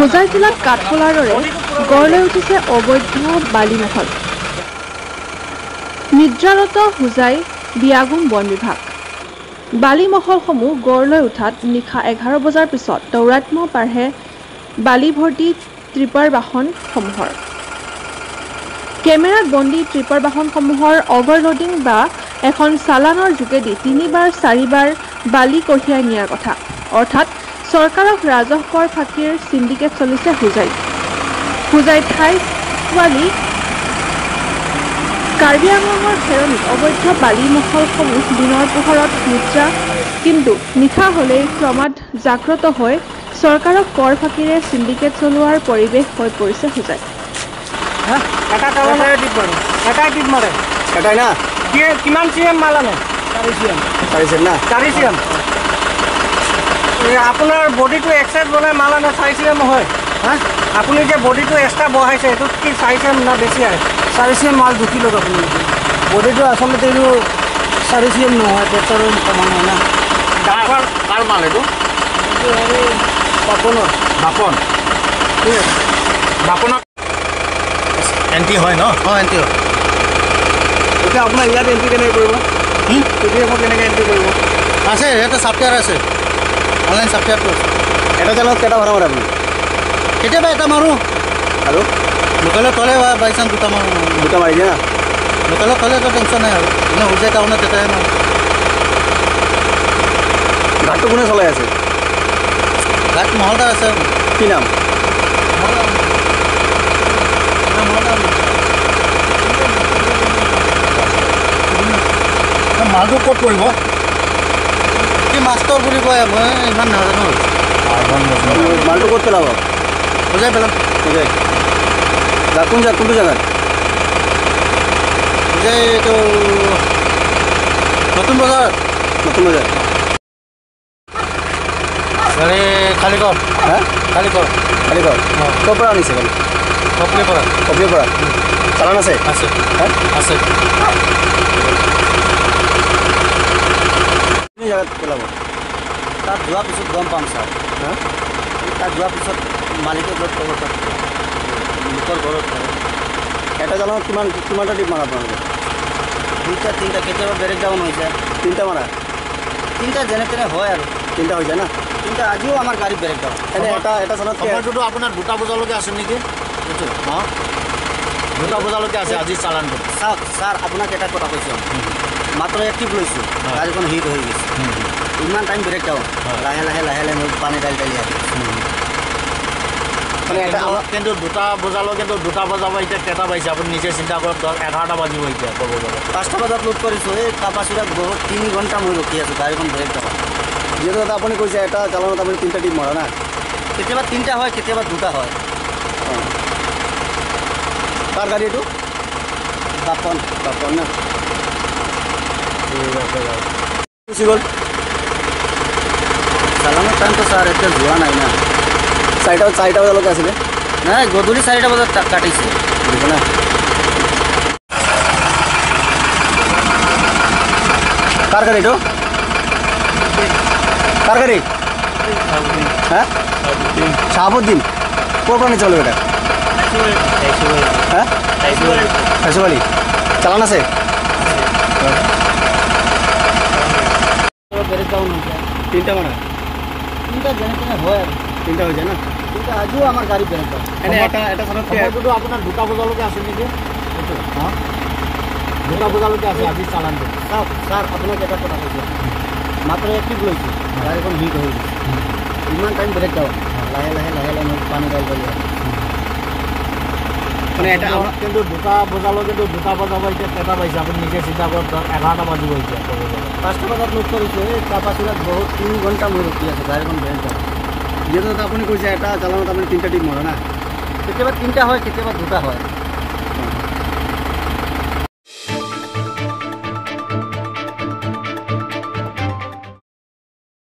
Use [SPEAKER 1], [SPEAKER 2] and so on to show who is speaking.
[SPEAKER 1] হোজাই জিলাত কাঠফুলাৰ দৰে গঢ় লৈ উঠিছে অবৈধ বালিমহল। নিদ্ৰাৰত হোজাই বিয়াগুম বন বিভাগ। বালিমহলসমূহ গঢ় লৈ উঠাত নিশা 11 বজাৰ পিছত দৌৰাত্ম্য বাঢ়ে বালি ভৰ্তি ট্ৰিপাৰ বাহনসমূহৰ। কেমেৰাত বন্দী ট্ৰিপাৰ বাহনসমূহৰ অভাৰলোডিং বা এখন চালানৰ যোগেদি 3-4 বালি কঢ়িয়াই নিয়াৰ কথা। অৰ্থাৎ চৰকাৰক ৰাজহ কৰ ফাঁকিৰ সিন্ডিকেট চলিছে হোজাই ঠাই ছোৱালী কাৰ্বি আংলঙৰ ফেৰণিত অবৈধ বালিমহলসমূহ দিনৰ পোহৰত নিদ্ৰা, কিন্তু নিশা হ'লেই ক্ৰমাৎ জাগ্ৰত হৈ চৰকাৰক কৰ ফাঁকিৰে সিন্ডিকেট চলোৱাৰ পৰিৱেশ হৈ পৰিছে হোজাই।
[SPEAKER 2] কিমান চিএম মাল আনে? 4 চিএম না? 4 চিএম। আপোনাৰ বডিটো এক্সাইজ বনাই মাল আনে 4 চিএম হয়। আপুনি যে বডিটো এক্সট্ৰা বহাইছে এইটোত কি 4 চিএম না বেছি আহে? 4 চিএম মাল জুখি লওক আপুনি। বডিটো আচলতে এইটো 4 চিএম নহয়, পেট্ৰলৰ সমান হয় না।
[SPEAKER 3] কাৰ মাল এইটো?
[SPEAKER 2] বাপনৰ।
[SPEAKER 3] বাপন
[SPEAKER 2] ঠিক আছে,
[SPEAKER 3] বাপনক এণ্টি হয় ন?
[SPEAKER 2] অঁ এণ্টি হয়। এতিয়া আপোনাৰ ইয়াত এণ্ট্ৰি কেনেকৈ কৰিব? পিডিএফত কেনেকৈ এণ্ট্ৰি কৰিব?
[SPEAKER 3] আছে, এটা ছফ্টৱেৰ আছে, অনলাইন ছফ্টৱেৰটো আছে।
[SPEAKER 2] এটা জালত কেইটা ভাড়া মাৰে আপুনি?
[SPEAKER 3] কেতিয়াবা এটা মাৰোঁ
[SPEAKER 2] আৰু
[SPEAKER 3] লোকেলত থ'লে বাই চান্স দুটা মাৰোঁ।
[SPEAKER 2] দুটা মাৰি দিয়ে না?
[SPEAKER 3] লোকেলত থ'লেতো টেনশ্যন নাই আৰু এনে হোজাই টাউনত তেতিয়াহে মাৰোঁ।
[SPEAKER 2] ঘাটটো কোনে চলাই আছে?
[SPEAKER 3] ঘাট মহলদাৰ আছে।
[SPEAKER 2] কি নাম?
[SPEAKER 3] মালটো ক'ত পৰিব? কি মাষ্টৰ বুলি কয়, মই ইমান নাজানো।
[SPEAKER 2] মালটো ক'ত পেলাব?
[SPEAKER 3] হোজাই পেলাম।
[SPEAKER 2] হোজাই কোনটো জেগাত?
[SPEAKER 3] হোজাই এইটো নতুন বজাৰ। গাড়ী খালিগড়।
[SPEAKER 2] হা?
[SPEAKER 3] খালিগড়
[SPEAKER 2] ক'ৰ পৰা আনিছে গাড়ী? কপিৰ পৰা। চালান আছে?
[SPEAKER 3] আছে।
[SPEAKER 2] আছে। জেগাত পেলাব?
[SPEAKER 4] তাত যোৱাৰ পিছত গম পাম ছাৰ। তাত যোৱাৰ পিছত মালিকে য'ত ক'ব তাত লোকৰ ঘৰত
[SPEAKER 2] এটা জালত কিমানটা টিপ মাৰা আপোনালোকে?
[SPEAKER 4] 2-3টা, কেতিয়াবা বেলেগ ডাউন হৈ যায়।
[SPEAKER 2] 3টা মাৰা?
[SPEAKER 4] 3টা যেনে তেনে হয় আৰু
[SPEAKER 2] 3টা হৈ যায় না?
[SPEAKER 4] 3টা আজিও আমাৰ গাড়ী বেলেগ ডাউন।
[SPEAKER 2] এনে এটা জালত
[SPEAKER 3] সময়টোতো আপোনাৰ 2টা বজালৈকে আছে নেকি?
[SPEAKER 4] সেইটো
[SPEAKER 3] অঁ 2টা বজালৈকে আছে আজি চালানটো।
[SPEAKER 4] চাওক ছাৰ, আপোনাক এটা কথা কৈছোঁ, মাত্ৰ এক্টিভ লৈছোঁ, গাড়ীখন হিট হৈ গৈছে। ইমান টাইম ব্ৰেক ডাউন, লাহে মই পানী ঢালি আহি
[SPEAKER 2] মানে এটা
[SPEAKER 3] কিন্তু 2টা বজালৈকে 2টা বজাৰ পৰা এতিয়া কেইটা বাজিছে আপুনি নিজে চিন্তা কৰক। 11টা বাজিব এতিয়া ক'ব গ'লে।
[SPEAKER 4] 5টা বজাত লোড কৰিছোঁ। এই কাপাচিৰাত বহুত 3 ঘণ্টা মই ৰখি আছোঁ, গাড়ীখন ব্ৰেক ডাউন।
[SPEAKER 2] যিহেতু আপুনি কৈছে এটা জালত আপুনি 3টা টিপ মাৰা না?
[SPEAKER 4] কেতিয়াবা 3টা হয়, কেতিয়াবা 2টা হয়।
[SPEAKER 2] কাৰ গাড়ী এইটো?
[SPEAKER 4] বাপন
[SPEAKER 2] না? গুচি গ'ল।
[SPEAKER 4] চালানৰ টাইমটো ছাৰ এতিয়া যোৱা নাই না।
[SPEAKER 2] 4টা বজালৈকে আছিলে?
[SPEAKER 4] নাই, গধূলি 4টা বজাত কাটিছে।
[SPEAKER 2] বুজিছে না? কাৰ গাড়ী এইটো? কাৰ গাড়ী? হা? শাহাবুদ্দিন। ক'ৰ পৰা নিছে বোলো এটা? হা? হাইছুৱালি। চালান আছে?
[SPEAKER 4] বেলেগ ডাউন হৈ যায়।
[SPEAKER 2] 3টা মাৰা?
[SPEAKER 4] 3টা যেনে তেনে হয় আৰু
[SPEAKER 2] 3টা হৈ যায় না?
[SPEAKER 4] 3টা আজিও আমাৰ গাড়ী বেলেগ ডাউন।
[SPEAKER 2] এনে এটা জালত
[SPEAKER 3] সময়টোতো আপোনাৰ 2টা বজালৈকে আছে নেকি? অঁ 2টা বজালৈকে আছে আজি চালানটো।
[SPEAKER 4] চাওক ছাৰ, আপোনাক এটা কথা কৈছোঁ, মাত্ৰ এক্টিভ লৈছোঁ, গাড়ীখন হিট হৈ গৈছে। ইমান টাইম ব্ৰেক ডাউন, লাহে মই পানী ঢালি আহি
[SPEAKER 2] মানে এটা
[SPEAKER 3] কিন্তু 2টা বজালৈকে 2টা বজাৰ পৰা এতিয়া কেইটা বাজিছে আপুনি নিজে চিন্তা কৰক। 11টা বাজিব এতিয়া ক'ব গ'লে।
[SPEAKER 4] 5টা বজাত লোড কৰিছোঁ। এই কাপাচিৰাত বহুত 3 ঘণ্টা মই ৰখি আছোঁ, গাড়ীখন ব্ৰেক ডাউন।
[SPEAKER 2] যিহেতু আপুনি কৈছে এটা জালত আপুনি 3টা টিপ মাৰা না?
[SPEAKER 4] কেতিয়াবা 3টা হয়, কেতিয়াবা 2টা হয়।